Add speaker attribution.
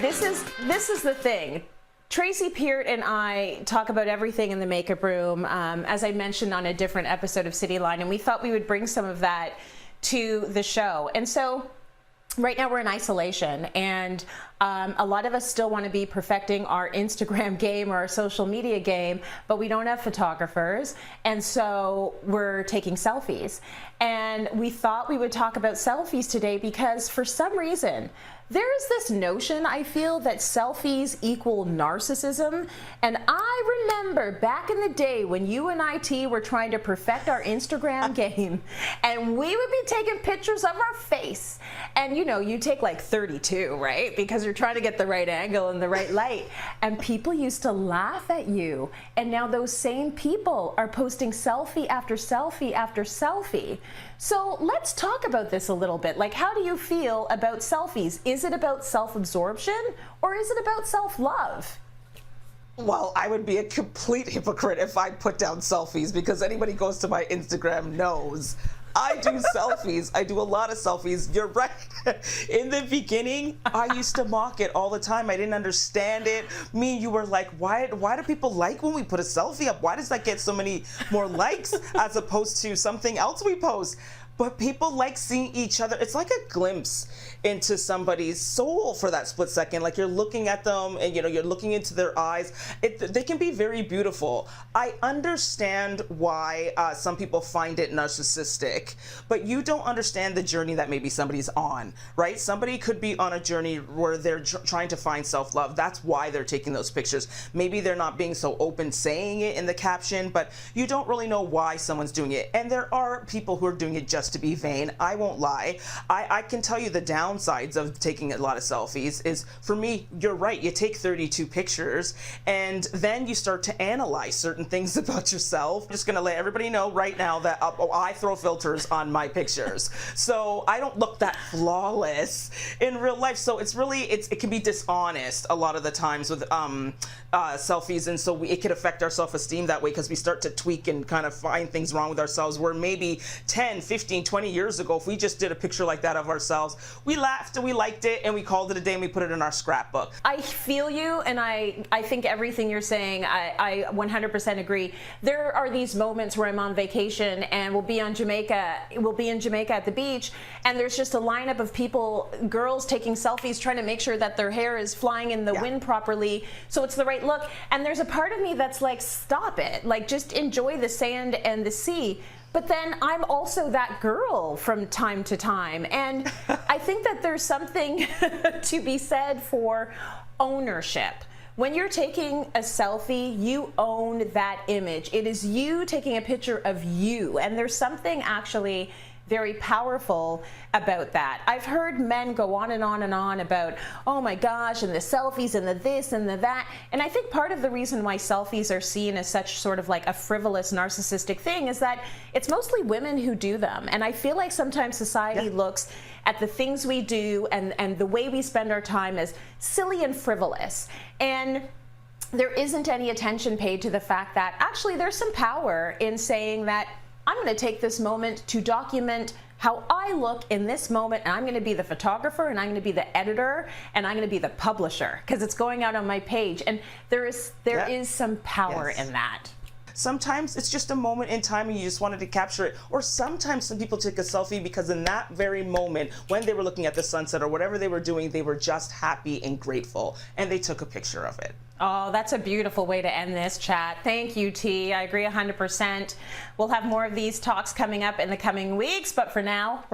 Speaker 1: this is the thing. Tracy Peart and I talk about everything in the makeup room, as I mentioned on a different episode of Cityline, and we thought we would bring some of that to the show. And so right now we're in isolation, and a lot of us still want to be perfecting our Instagram game or our social media game, but we don't have photographers, and so we're taking selfies. And we thought we would talk about selfies today because for some reason there is this notion, I feel, that selfies equal narcissism. And I remember back in the day when you and IT were trying to perfect our Instagram game, and we would be taking pictures of our face. And you know, you take like 32, right? Because you're trying to get the right angle and the right light. And people used to laugh at you. And now those same people are posting selfie after selfie after selfie. So let's talk about this a little bit. Like, how do you feel about selfies? Is it about self-absorption or is it about self-love?
Speaker 2: Well, I would be a complete hypocrite if I put down selfies, because anybody who goes to my Instagram knows I do selfies. I do a lot of selfies. You're right. In the beginning, I used to mock it all the time. I didn't understand it. Me and you were like, why do people like when we put a selfie up? Why does that get so many more likes as opposed to something else we post? But people like seeing each other. It's like a glimpse into somebody's soul for that split second. Like you're looking at them and you're looking into their eyes. They can be very beautiful. I understand why some people find it narcissistic, but you don't understand the journey that maybe somebody's on, right? Somebody could be on a journey where they're trying to find self-love. That's why they're taking those pictures. Maybe they're not being so open saying it in the caption, but you don't really know why someone's doing it. And there are people who are doing it just to be vain. I won't lie. I can tell you the downsides of taking a lot of selfies is, for me, you're right. You take 32 pictures and then you start to analyze certain things about yourself. I'm just going to let everybody know right now that I throw filters on my pictures. So I don't look that flawless in real life. So it's really, it can be dishonest a lot of the times with selfies. And so it could affect our self-esteem that way, because we start to tweak and kind of find things wrong with ourselves, where maybe 10, 15, 20 years ago, if we just did a picture like that of ourselves, we laughed and we liked it and we called it a day and we put it in our scrapbook.
Speaker 1: I feel you, and I think everything you're saying, I 100% agree. There are these moments where I'm on vacation and we'll be in Jamaica at the beach, and there's just a lineup of people, girls taking selfies, trying to make sure that their hair is flying in the wind properly so it's the right look. And there's a part of me that's like, stop it, like just enjoy the sand and the sea. But then I'm also that girl from time to time. And I think that there's something to be said for ownership. When you're taking a selfie, you own that image. It is you taking a picture of you. And there's something actually very powerful about that. I've heard men go on and on and on about, oh my gosh, and the selfies and the this and the that. And I think part of the reason why selfies are seen as such sort of like a frivolous narcissistic thing is that it's mostly women who do them. And I feel like sometimes society looks at the things we do and the way we spend our time as silly and frivolous. And there isn't any attention paid to the fact that actually there's some power in saying that I'm going to take this moment to document how I look in this moment, and I'm going to be the photographer, and I'm going to be the editor, and I'm going to be the publisher, because it's going out on my page. And there is some power in that.
Speaker 2: Sometimes it's just a moment in time and you just wanted to capture it. Or sometimes some people take a selfie because in that very moment, when they were looking at the sunset or whatever they were doing, they were just happy and grateful, and they took a picture of it.
Speaker 1: Oh, that's a beautiful way to end this chat. Thank you, T. I agree 100%. We'll have more of these talks coming up in the coming weeks, but for now, we're